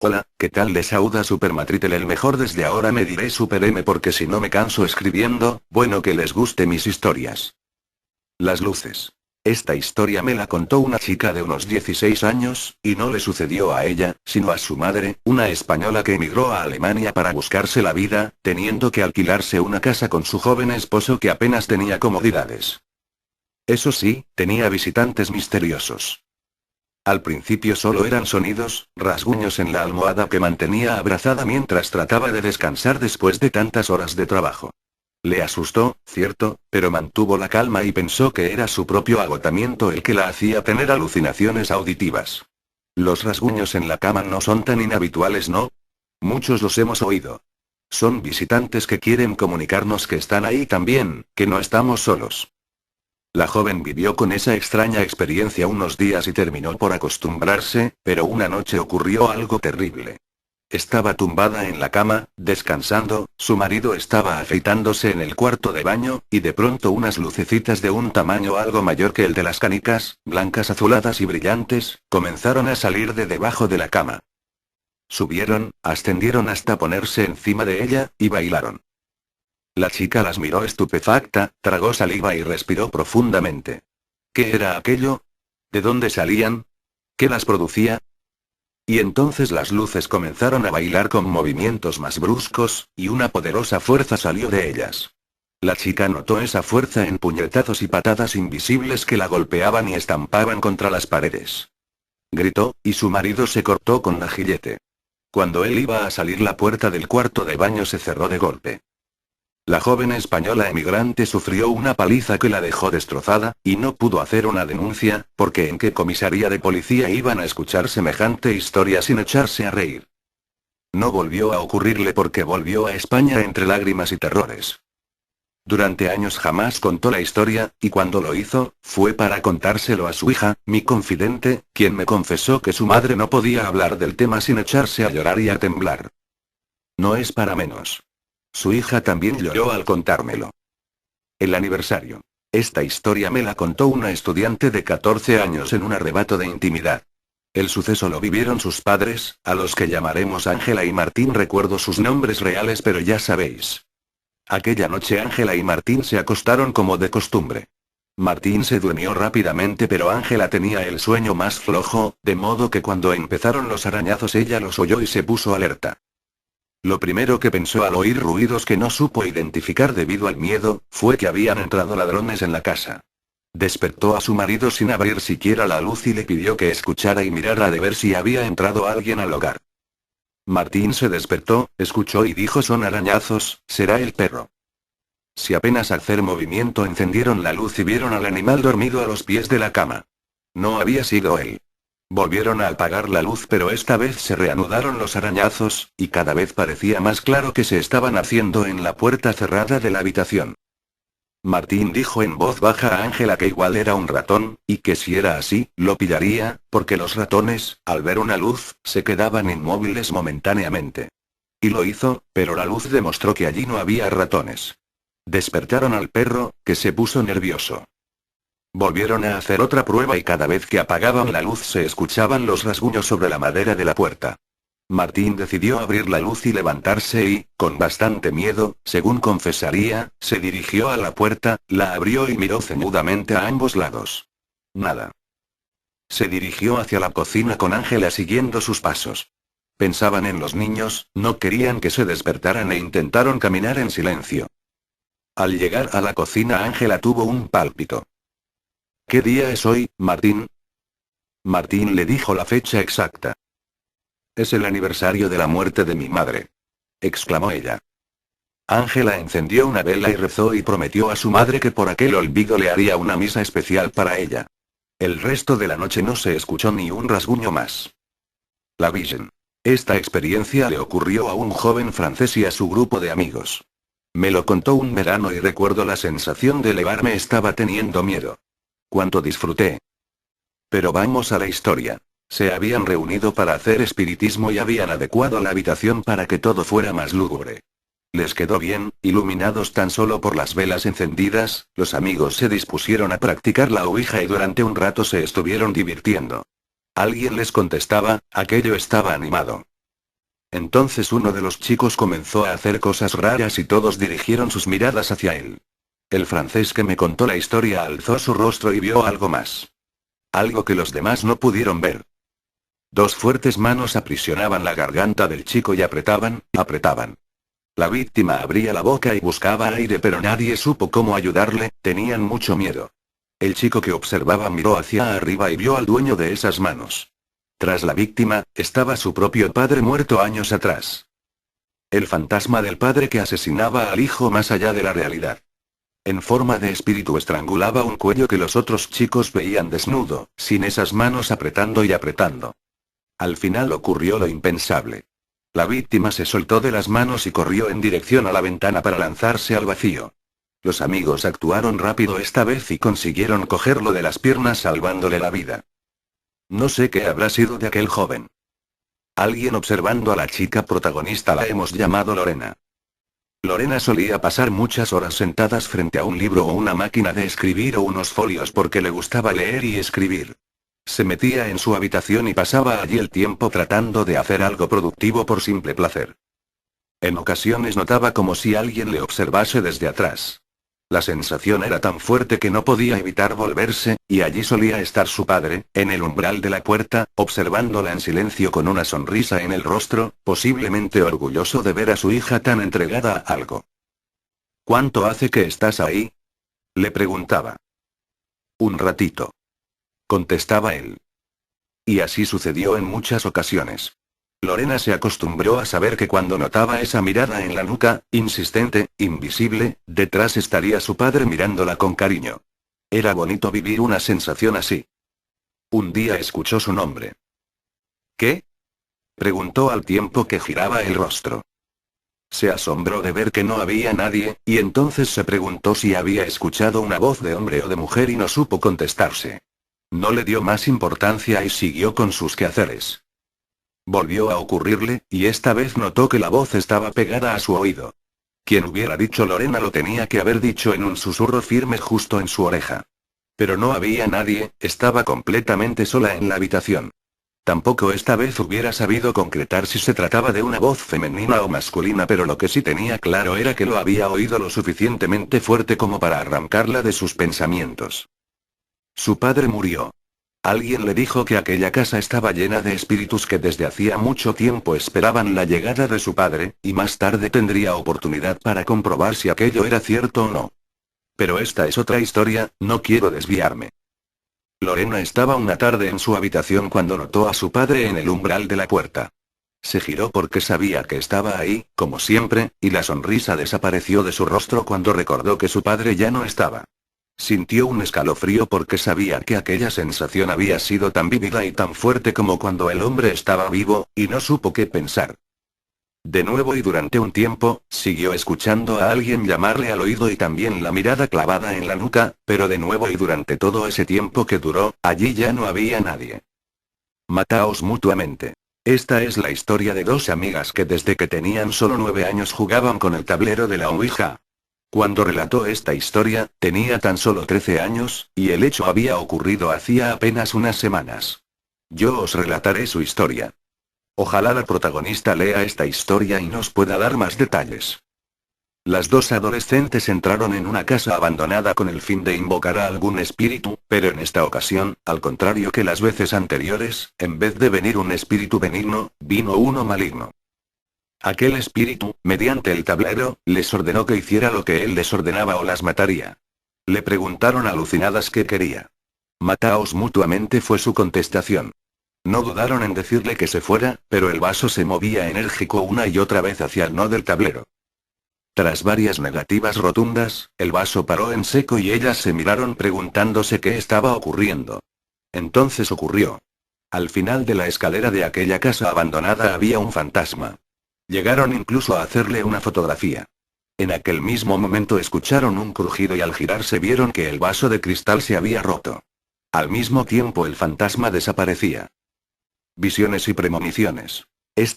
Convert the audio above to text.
Hola, ¿qué tal? Les saluda Supermatritel el mejor. Desde ahora me diré Super M porque si no me canso escribiendo. Bueno, que les guste mis historias. Las luces. Esta historia me la contó una chica de unos 16 años, y no le sucedió a ella, sino a su madre, una española que emigró a Alemania para buscarse la vida, teniendo que alquilarse una casa con su joven esposo que apenas tenía comodidades. Eso sí, tenía visitantes misteriosos. Al principio solo eran sonidos, rasguños en la almohada que mantenía abrazada mientras trataba de descansar después de tantas horas de trabajo. Le asustó, cierto, pero mantuvo la calma y pensó que era su propio agotamiento el que la hacía tener alucinaciones auditivas. Los rasguños en la cama no son tan inhabituales, ¿no? Muchos los hemos oído. Son visitantes que quieren comunicarnos que están ahí también, que no estamos solos. La joven vivió con esa extraña experiencia unos días y terminó por acostumbrarse, pero una noche ocurrió algo terrible. Estaba tumbada en la cama, descansando, su marido estaba afeitándose en el cuarto de baño, y de pronto unas lucecitas de un tamaño algo mayor que el de las canicas, blancas azuladas y brillantes, comenzaron a salir de debajo de la cama. Subieron, ascendieron hasta ponerse encima de ella, y bailaron. La chica las miró estupefacta, tragó saliva y respiró profundamente. ¿Qué era aquello? ¿De dónde salían? ¿Qué las producía? Y entonces las luces comenzaron a bailar con movimientos más bruscos, y una poderosa fuerza salió de ellas. La chica notó esa fuerza en puñetazos y patadas invisibles que la golpeaban y estampaban contra las paredes. Gritó, y su marido se cortó con la gillete. Cuando él iba a salir, la puerta del cuarto de baño se cerró de golpe. La joven española emigrante sufrió una paliza que la dejó destrozada, y no pudo hacer una denuncia, porque ¿en qué comisaría de policía iban a escuchar semejante historia sin echarse a reír? No volvió a ocurrirle porque volvió a España entre lágrimas y terrores. Durante años jamás contó la historia, y cuando lo hizo, fue para contárselo a su hija, mi confidente, quien me confesó que su madre no podía hablar del tema sin echarse a llorar y a temblar. No es para menos. Su hija también lloró al contármelo. El aniversario. Esta historia me la contó una estudiante de 14 años en un arrebato de intimidad. El suceso lo vivieron sus padres, a los que llamaremos Ángela y Martín. Recuerdo sus nombres reales, pero ya sabéis. Aquella noche Ángela y Martín se acostaron como de costumbre. Martín se durmió rápidamente, pero Ángela tenía el sueño más flojo, de modo que cuando empezaron los arañazos ella los oyó y se puso alerta. Lo primero que pensó al oír ruidos que no supo identificar debido al miedo, fue que habían entrado ladrones en la casa. Despertó a su marido sin abrir siquiera la luz y le pidió que escuchara y mirara de ver si había entrado alguien al hogar. Martín se despertó, escuchó y dijo: son arañazos, será el perro. Si apenas hacer movimiento encendieron la luz y vieron al animal dormido a los pies de la cama. No había sido él. Volvieron a apagar la luz, pero esta vez se reanudaron los arañazos, y cada vez parecía más claro que se estaban haciendo en la puerta cerrada de la habitación. Martín dijo en voz baja a Ángela que igual era un ratón, y que si era así, lo pillaría, porque los ratones, al ver una luz, se quedaban inmóviles momentáneamente. Y lo hizo, pero la luz demostró que allí no había ratones. Despertaron al perro, que se puso nervioso. Volvieron a hacer otra prueba y cada vez que apagaban la luz se escuchaban los rasguños sobre la madera de la puerta. Martín decidió abrir la luz y levantarse y, con bastante miedo, según confesaría, se dirigió a la puerta, la abrió y miró ceñudamente a ambos lados. Nada. Se dirigió hacia la cocina con Ángela siguiendo sus pasos. Pensaban en los niños, no querían que se despertaran e intentaron caminar en silencio. Al llegar a la cocina Ángela tuvo un pálpito. ¿Qué día es hoy, Martín? Martín le dijo la fecha exacta. Es el aniversario de la muerte de mi madre, exclamó ella. Ángela encendió una vela y rezó y prometió a su madre que por aquel olvido le haría una misa especial para ella. El resto de la noche no se escuchó ni un rasguño más. La Virgen. Esta experiencia le ocurrió a un joven francés y a su grupo de amigos. Me lo contó un verano y recuerdo la sensación de elevarme. Estaba teniendo miedo. Cuánto disfruté. Pero vamos a la historia. Se habían reunido para hacer espiritismo y habían adecuado la habitación para que todo fuera más lúgubre. Les quedó bien, iluminados tan solo por las velas encendidas, los amigos se dispusieron a practicar la ouija y durante un rato se estuvieron divirtiendo. Alguien les contestaba, aquello estaba animado. Entonces uno de los chicos comenzó a hacer cosas raras y todos dirigieron sus miradas hacia él. El francés que me contó la historia alzó su rostro y vio algo más. Algo que los demás no pudieron ver. Dos fuertes manos aprisionaban la garganta del chico y apretaban, apretaban. La víctima abría la boca y buscaba aire, pero nadie supo cómo ayudarle, tenían mucho miedo. El chico que observaba miró hacia arriba y vio al dueño de esas manos. Tras la víctima, estaba su propio padre muerto años atrás. El fantasma del padre que asesinaba al hijo más allá de la realidad. En forma de espíritu estrangulaba un cuello que los otros chicos veían desnudo, sin esas manos apretando y apretando. Al final ocurrió lo impensable. La víctima se soltó de las manos y corrió en dirección a la ventana para lanzarse al vacío. Los amigos actuaron rápido esta vez y consiguieron cogerlo de las piernas salvándole la vida. No sé qué habrá sido de aquel joven. Alguien observando a la chica protagonista la hemos llamado Lorena. Lorena solía pasar muchas horas sentadas frente a un libro o una máquina de escribir o unos folios porque le gustaba leer y escribir. Se metía en su habitación y pasaba allí el tiempo tratando de hacer algo productivo por simple placer. En ocasiones notaba como si alguien le observase desde atrás. La sensación era tan fuerte que no podía evitar volverse, y allí solía estar su padre, en el umbral de la puerta, observándola en silencio con una sonrisa en el rostro, posiblemente orgulloso de ver a su hija tan entregada a algo. ¿Cuánto hace que estás ahí?, le preguntaba. Un ratito, contestaba él. Y así sucedió en muchas ocasiones. Lorena se acostumbró a saber que cuando notaba esa mirada en la nuca, insistente, invisible, detrás estaría su padre mirándola con cariño. Era bonito vivir una sensación así. Un día escuchó su nombre. ¿Qué?, preguntó al tiempo que giraba el rostro. Se asombró de ver que no había nadie, y entonces se preguntó si había escuchado una voz de hombre o de mujer y no supo contestarse. No le dio más importancia y siguió con sus quehaceres. Volvió a ocurrirle, y esta vez notó que la voz estaba pegada a su oído. Quien hubiera dicho Lorena lo tenía que haber dicho en un susurro firme justo en su oreja. Pero no había nadie, estaba completamente sola en la habitación. Tampoco esta vez hubiera sabido concretar si se trataba de una voz femenina o masculina, pero lo que sí tenía claro era que lo había oído lo suficientemente fuerte como para arrancarla de sus pensamientos. Su padre murió. Alguien le dijo que aquella casa estaba llena de espíritus que desde hacía mucho tiempo esperaban la llegada de su padre, y más tarde tendría oportunidad para comprobar si aquello era cierto o no. Pero esta es otra historia, no quiero desviarme. Lorena estaba una tarde en su habitación cuando notó a su padre en el umbral de la puerta. Se giró porque sabía que estaba ahí, como siempre, y la sonrisa desapareció de su rostro cuando recordó que su padre ya no estaba. Sintió un escalofrío porque sabía que aquella sensación había sido tan vívida y tan fuerte como cuando el hombre estaba vivo, y no supo qué pensar. De nuevo y durante un tiempo, siguió escuchando a alguien llamarle al oído y también la mirada clavada en la nuca, pero de nuevo y durante todo ese tiempo que duró, allí ya no había nadie. Mataos mutuamente. Esta es la historia de dos amigas que desde que tenían solo 9 años jugaban con el tablero de la Ouija. Cuando relató esta historia, tenía tan solo 13 años, y el hecho había ocurrido hacía apenas unas semanas. Yo os relataré su historia. Ojalá la protagonista lea esta historia y nos pueda dar más detalles. Las dos adolescentes entraron en una casa abandonada con el fin de invocar a algún espíritu, pero en esta ocasión, al contrario que las veces anteriores, en vez de venir un espíritu benigno, vino uno maligno. Aquel espíritu, mediante el tablero, les ordenó que hiciera lo que él les ordenaba o las mataría. Le preguntaron alucinadas qué quería. Mataos mutuamente fue su contestación. No dudaron en decirle que se fuera, pero el vaso se movía enérgico una y otra vez hacia el no del tablero. Tras varias negativas rotundas, el vaso paró en seco y ellas se miraron preguntándose qué estaba ocurriendo. Entonces ocurrió. Al final de la escalera de aquella casa abandonada había un fantasma. Llegaron incluso a hacerle una fotografía. En aquel mismo momento escucharon un crujido y al girarse vieron que el vaso de cristal se había roto. Al mismo tiempo el fantasma desaparecía. Visiones y premoniciones. Esta